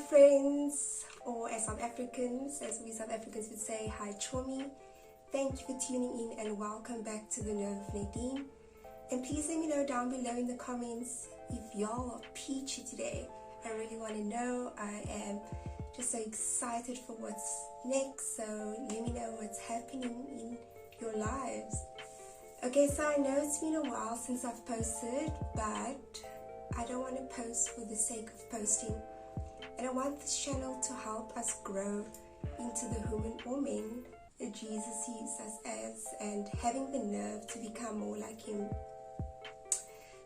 friends, or as South Africans, as we South Africans would say, hi Chomi. Thank you for tuning in and welcome back to the Nerve of Nadene. And please let me know down below in the comments if y'all are peachy today. I really want to know. I am just so excited for what's next, so let me know what's happening in your lives. Okay, so I know it's been a while since I've posted, but I don't want to post for the sake of posting. And I want this channel to help us grow into the woman or men that Jesus sees us as, and having the nerve to become more like him.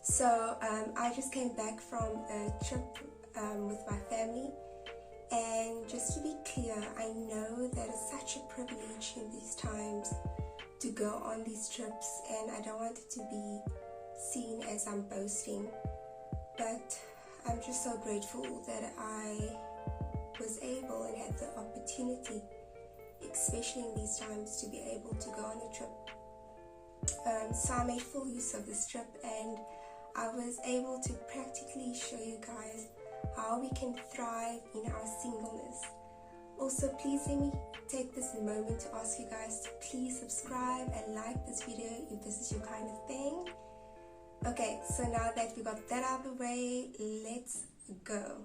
So I just came back from a trip with my family, and just to be clear, I know that it's such a privilege in these times to go on these trips, and I don't want it to be seen as I'm boasting, but I'm just so grateful that I was able and had the opportunity, especially in these times, to be able to go on a trip. So I made full use of this trip, and I was able to practically show you guys how we can thrive in our singleness. Also, please let me take this moment to ask you guys to please subscribe and like this video if this is your kind of thing. Okay, so now that we got that out of the way, let's go.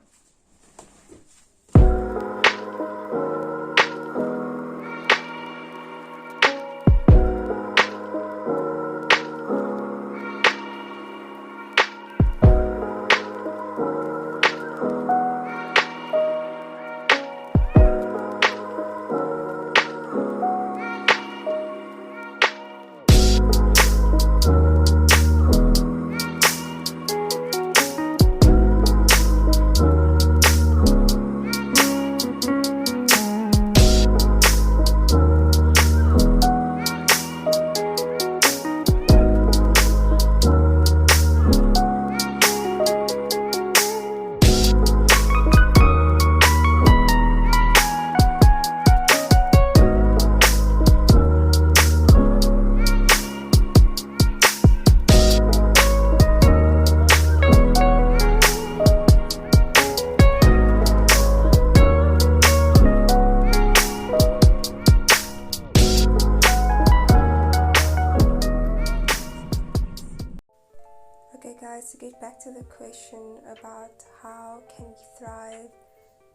To get back to the question about how can we thrive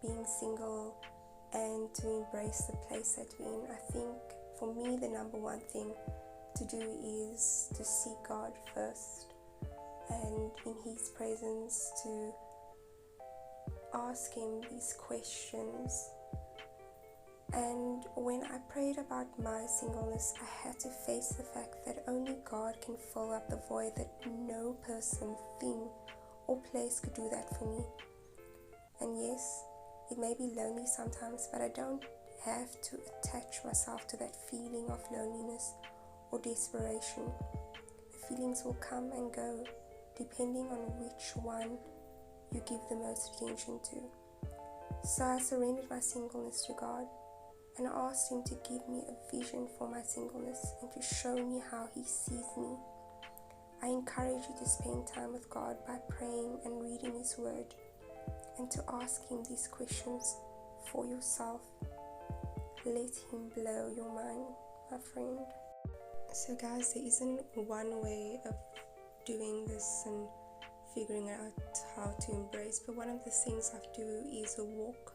being single and to embrace the place that we're in, I think for me the number one thing to do is to seek God first, and in his presence to ask him these questions. And when I prayed about my singleness, I had to face the fact that only God can fill up the void, that no person, thing, or place could do that for me. And yes, it may be lonely sometimes, but I don't have to attach myself to that feeling of loneliness or desperation. The feelings will come and go, depending on which one you give the most attention to. So I surrendered my singleness to God, and I asked him to give me a vision for my singleness and to show me how he sees me. I encourage you to spend time with God by praying and reading his word, and to ask him these questions for yourself. Let him blow your mind, my friend. So guys, there isn't one way of doing this and figuring out how to embrace, but one of the things I do is a walk.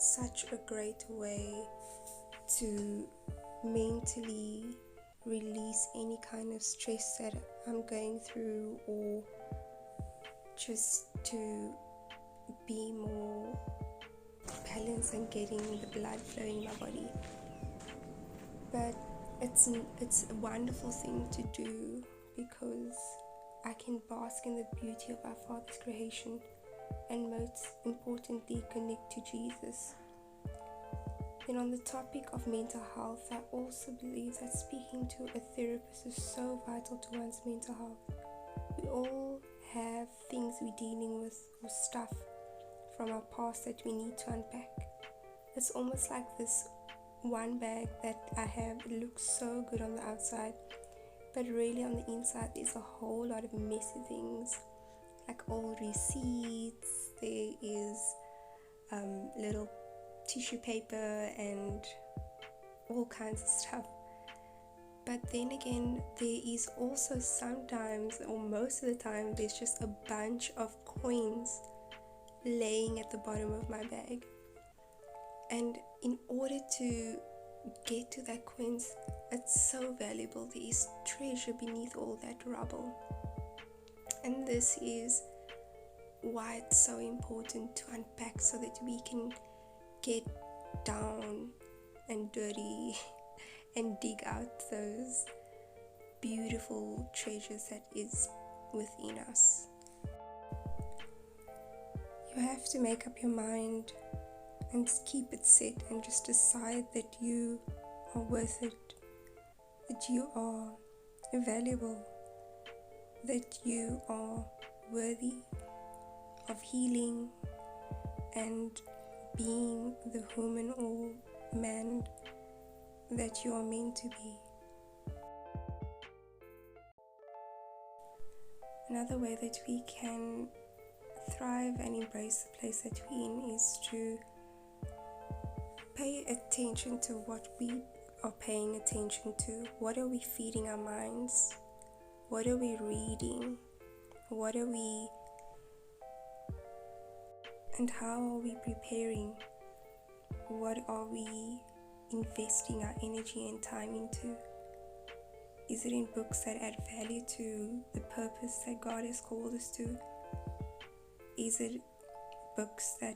Such a great way to mentally release any kind of stress that I'm going through, or just to be more balanced and getting the blood flowing in my body. But it's a wonderful thing to do, because I can bask in the beauty of our Father's creation, and most importantly connect to Jesus. Then on the topic of mental health, I also believe that speaking to a therapist is so vital to one's mental health. We all have things we're dealing with, or stuff from our past that we need to unpack. It's almost like this one bag that I have. It looks so good on the outside, but really on the inside there's a whole lot of messy things, like old receipts, there is little tissue paper and all kinds of stuff. But then again, there is also sometimes, or most of the time, there's just a bunch of coins laying at the bottom of my bag. And in order to get to that coins, it's so valuable. There is treasure beneath all that rubble. And this is why it's so important to unpack, so that we can get down and dirty and dig out those beautiful treasures that is within us. You have to make up your mind and keep it set and just decide that you are worth it, that you are valuable, that you are worthy of healing and being the woman or man that you are meant to be. Another way that we can thrive and embrace the place that we're in is to pay attention to what we are paying attention to. What are we feeding our minds? What are we reading? What are we, and how are we preparing? What are we investing our energy and time into? Is it in books that add value to the purpose that God has called us to? Is it books that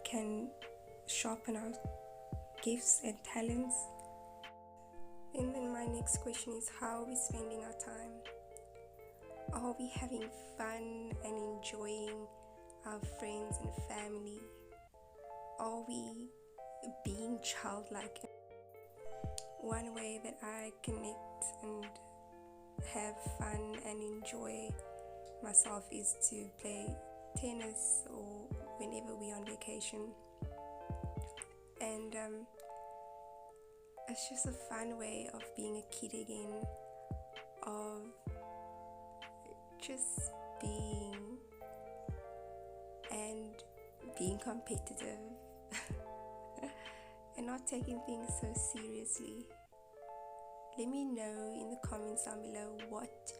can sharpen our gifts and talents? And then my next question is, how are we spending our time? Are we having fun and enjoying our friends and family? Are we being childlike? One way that I connect and have fun and enjoy myself is to play tennis or whenever we're on vacation. And it's just a fun way of being a kid again, of just being and being competitive and not taking things so seriously. Let me know in the comments down below what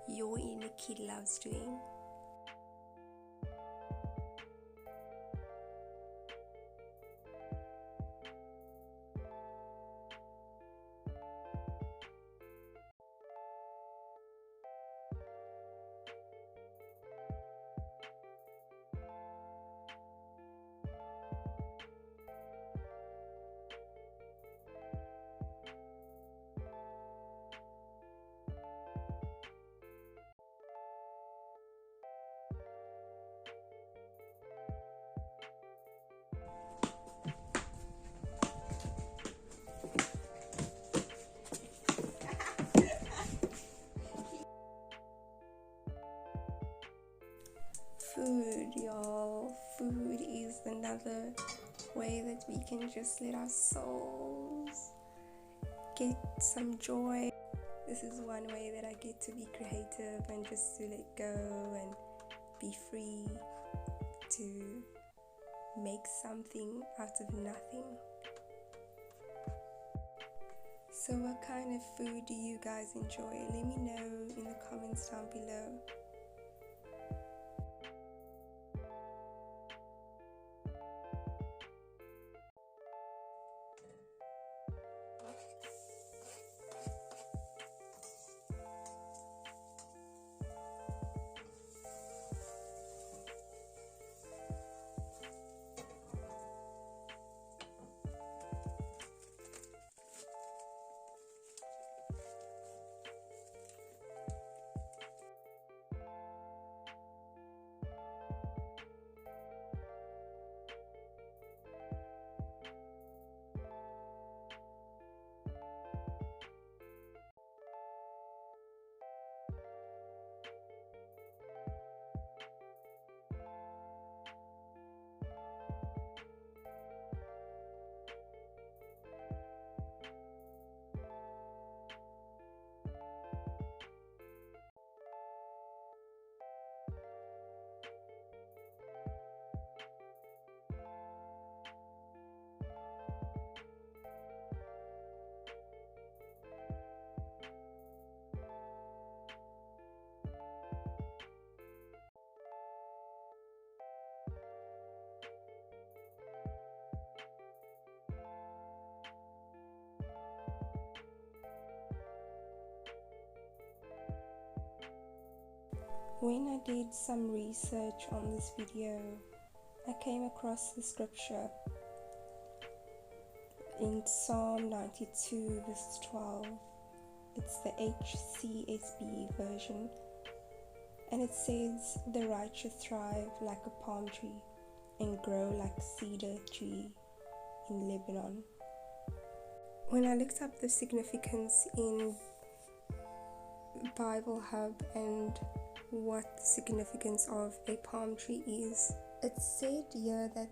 your inner kid loves doing. Food, y'all. Food is another way that we can just let our souls get some joy. This is one way that I get to be creative and just to let go and be free to make something out of nothing. So what kind of food do you guys enjoy? Let me know in the comments down below. When I did some research on this video, I came across the scripture in Psalm 92 verse 12. It's the HCSB version, and it says, "The righteous thrive like a palm tree and grow like a cedar tree in Lebanon." When I looked up the significance in Bible Hub and what the significance of a palm tree is, it said here that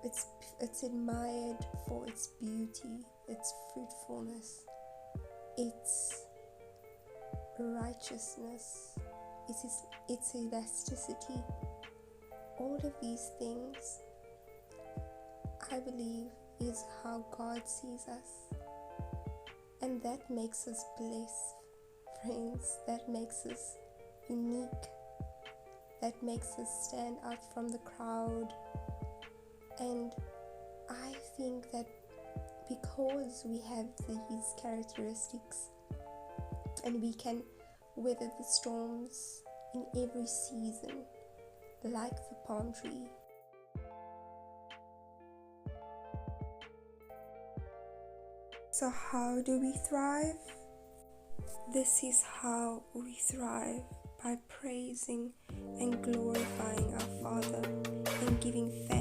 it's admired for its beauty, its fruitfulness, its righteousness, its elasticity. All of these things, I believe, is how God sees us, and that makes us blessed, friends. That makes us unique, that makes us stand out from the crowd. And I think that because we have these characteristics and we can weather the storms in every season like the palm tree. So how do we thrive? This is how we thrive: by praising and glorifying our Father and giving thanks